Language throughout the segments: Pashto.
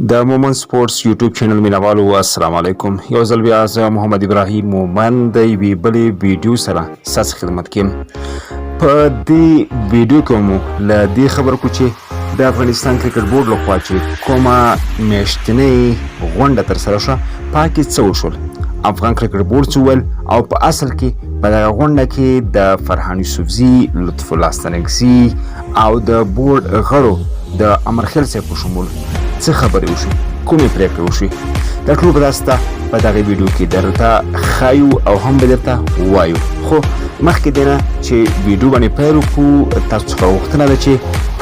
د مومن سپورتس یوټیوب چینل مینوالو السلام علیکم. یو ځل بیا زه محمد ابراهیم مومن د یوې بلې ویډیو سره ستاسو خدمت کې په دې ویډیو کې مو له دې خبر کو چې د افغانستان کرکټ بورډ لخوا چې کومه میاشتنۍ غونډه ترسره شوه په هغه کې څه وشول. افغان کرکټ بورډ څه وویل او په اصل کې په دغه غونډه کې د فرحان یوسفزي، لطف الله ستانکزي او د بورډ غړو د امرخیل صاحب په شمول څه خبرې وشوې، کومې پرېکړې وشوې، دا ټول به تاسو ته په دغه ویډیو کې درته ښایو او هم به درته وایو. خو مخکې دی نه چې ویډیو باندې پیل وکړو، تاسو څخه غوښتنه ده چې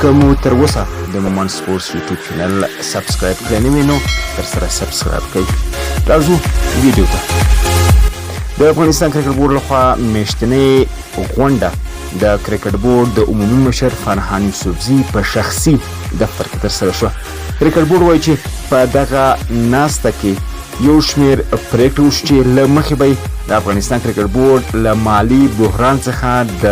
که مو تر اوسه د مومن سپورټس یوټیوب چینل سبسکرایب کړی نه وي نو درسره سبسکرایب کړئ. راځو ویډیو ته. د افغانستان کرکټ بورډ لخوا میاشتنۍ غونډه د کرکټ بورډ د عمومي مشر فرحان یوسفزي په شخصي دفتر کې ترسره شوه. کرکټ بورډ وایي چې په دغه ناسته کې یو شمېر پرېکړې وشوې چې له مخې به د افغانستان کرکټ بورډ له مالي بحران څخه د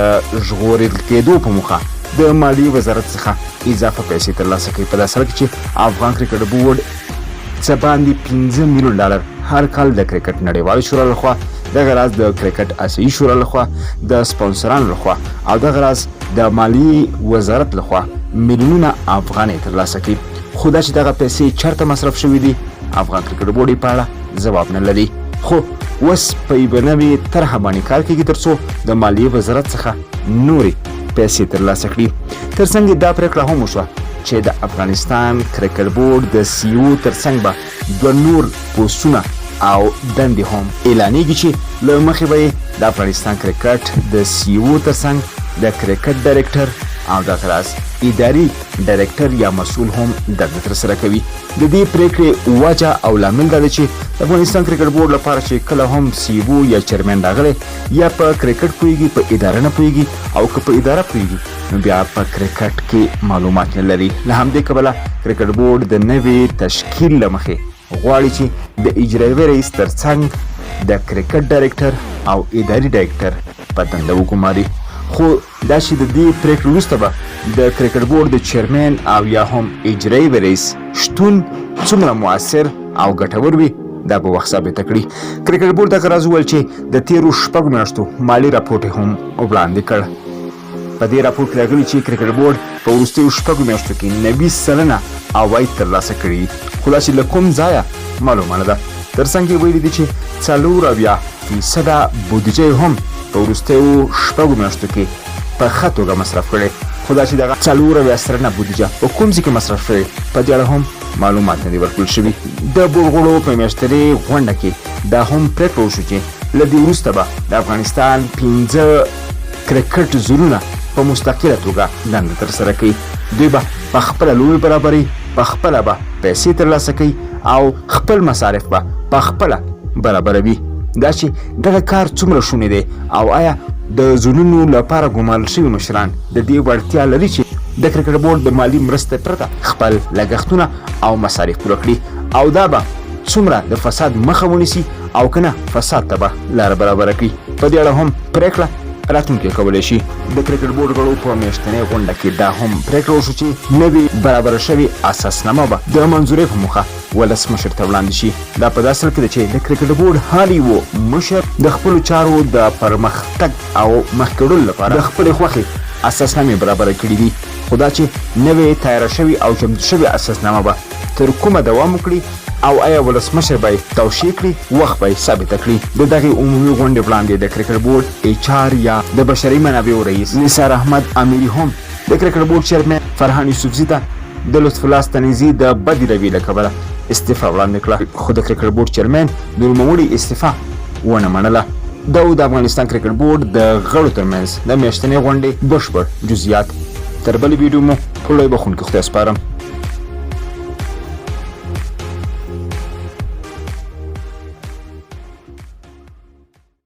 ژغورل کېدو په موخه د مالیې وزارت څخه اضافه پیسې ترلاسه کوي. په داسې حال کې چې افغان کرکټ بورډ څه باندې 15 میلیون ډالر هر کال د کرکټ نړیوال شورا لخوا، دغه راز د کرکټ آسیایي شورا لخوا، د سپانسرانو لخوا او دغه راز د مالی وزارت لخوا میلیونونه افغانۍ ترلاسه کوي. خو دا چې دغه پیسې چېرته مصرف شوي دي افغان کرکټ بورډ په اړه جواب نه لري. خو اوس په یوه نوې طرحه باندې کار کېږي تر څو د مالیې وزارت څخه نورې پیسې ترلاسه کړي. تر څنګ دا پرېکړه هم وشوه چې د افغانستان کرکټ بورډ د سی او ترڅنګ به دوه نور پوسټونه او دندې هم اعلانېږي چې له مخې به د افغانستان کرکټ د سی او ترڅنګ د کرکټ ډایرکټر او دغه راز اداري ډایرکټر یا مسؤل هم دنده ترسره کوي. د دې پرېکړې وجه او لامل دا دی چې د افغانستان کرکټ بورډ لپاره چې کله هم سی او یا چیرمن راغلی یا په کرکټ پوهېږي، په اداره نه پوهېږي او که په اداره پوهېږي نو بیا په کرکټ کې معلومات نه لري. له همدې کبله کرکټ بورډ د نوې تشکیل له مخې غواړي چې د اجرایي رئیس ترڅنګ د کرکټ ډایرکټر او اداري ډایرکټر په دنده وګماري. خو دا چې د دې پرېکړې وروسته به د کرکټ بورډ د چیرمن او یا هم اجرایي رئیس شتون څومره مؤثر او ګټور وي دا به وخت ثابته کړي. کرکټ بورډ دغه راز وویل چې د تېرو 6 میاشتو مالي راپور هم وړاندې کړ. په دې راپور کې راغلي چې کرکټ بورډ په وروستیو 6 میاشتو کې 90% عواید ترلاسه کړي. خو دا چې له کوم ځایه معلومه نه ده. تر څنګ یې ویلي دي چې 40% بودیجه هم په وروستیو 6 میاشتو کې په ښه توګه مصرف کړي. خو دا چې دغه 40% بودیجه په کوم ځای کې مصرف شوې په دې اړه هم معلومات نه دي ورکړل شوي. د بورډ غړو په میاشتنۍ غونډه کې دا هم پرېکړه وشوه چې له دې وروسته به د افغانستان 15 کرکټ زونونه په مستقله توګه دنده ترسره کوي. دوی به په خپله لوبې برابري، په خپله به پیسې ترلاسه کوي او خپل مصارف به په خپله برابروي. دا چې دغه کار څومره شونی دی او آیا د زونونو لپاره ګمارل شوي مشران د دې وړتیا لري چې د کرکټ بورډ د مالي مرستې پرته خپل لګښتونه او مصارف پوره کړي او دا به څومره د فساد مخه ونیسي او که نه فساد ته به لاره برابره کړي. په دې اړه هم پرېکړه راتلونکی کولی شي. د کرکټ بورډ غړو په میاشتنۍ غونډه کې دا هم پرېکړه وشوه چې نوې برابره شوې اساسنامه به د منظورۍ په موخه ولسمشر ته وړاندې شي. دا په داسې حال کې ده چې د کرکټ بورډ حال یو مشر د خپلو چارو د پرمختګ او مخکې وړلو لپاره د خپلې خوښې اساسنامې برابره کړي دي. خو دا چې نوې تیاره شوې او چمتو شوې اساسنامه به تر کومه دوام وکړي او آیا ولسمشر به یې توشیح کړي وخت به یې ثابته کړي. د دغې عمومي غونډې وړاندې د کرکټ بورډ اچ آر یا د بشري منابعو رئیس نثار احمد امیري هم د کرکټ بورډ چیرمن فرحان یوسفزي ته د لطف الله ستانکزي د بدې رویې له کبله استعفا وړاندې کړه. خو د کرکټ بورډ چیرمن نورموړي استعفا ونه منله. دا د افغانستان کرکټ بورډ د غړو ترمنځ د میاشتنۍ غونډې بشپړ جزئیات. تر بلې ویډیو مو په لوی بخښونکي خدای سپارم.